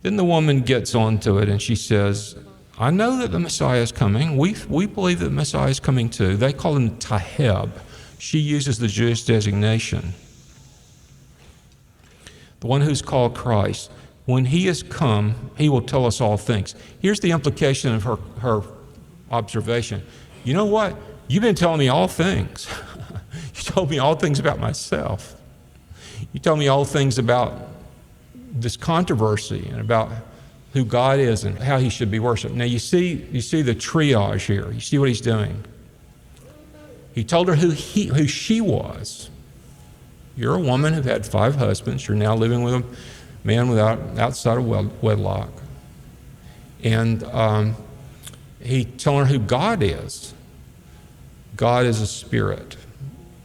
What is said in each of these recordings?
Then the woman gets onto it and she says, I know that the Messiah is coming. We believe that the Messiah is coming too. They call him Taheb. She uses the Jewish designation. The one who's called Christ. When he has come, he will tell us all things. Here's the implication of her observation. You know what? You've been telling me all things. You told me all things about myself. You told me all things about this controversy and about who God is and how he should be worshiped. Now you see the triage here. You see what he's doing. He told her who she was. You're a woman who had 5 husbands. You're now living with a man outside of wedlock. And he told her who God is. God is a spirit.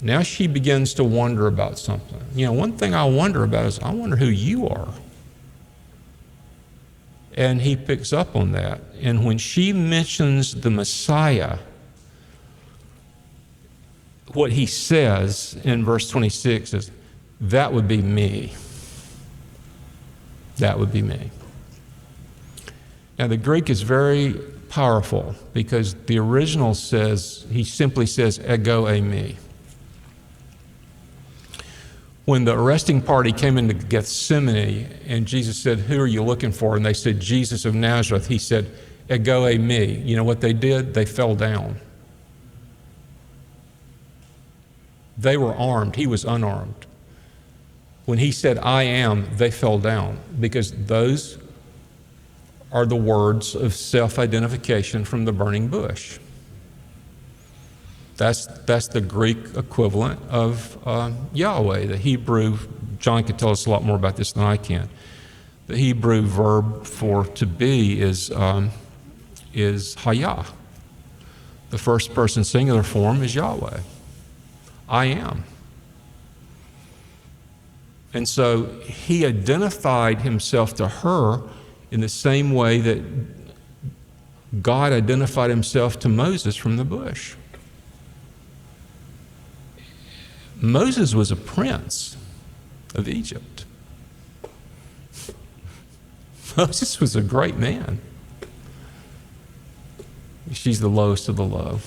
Now she begins to wonder about something. You know, one thing I wonder about is I wonder who you are. And he picks up on that. And when she mentions the Messiah, what he says in verse 26 is, that would be me. That would be me. Now the Greek is very powerful because the original says, he simply says, ego eimi. When the arresting party came into Gethsemane and Jesus said, who are you looking for? And they said, Jesus of Nazareth. He said, ego eimi. You know what they did? They fell down. They were armed. He was unarmed. When he said, I am, they fell down because those are the words of self-identification from the burning bush. That's the Greek equivalent of Yahweh. The Hebrew, John can tell us a lot more about this than I can. The Hebrew verb for to be is Hayah. The first person singular form is Yahweh. I am. And so he identified himself to her in the same way that God identified himself to Moses from the bush. Moses was a prince of Egypt. Moses was a great man. She's the lowest of the low.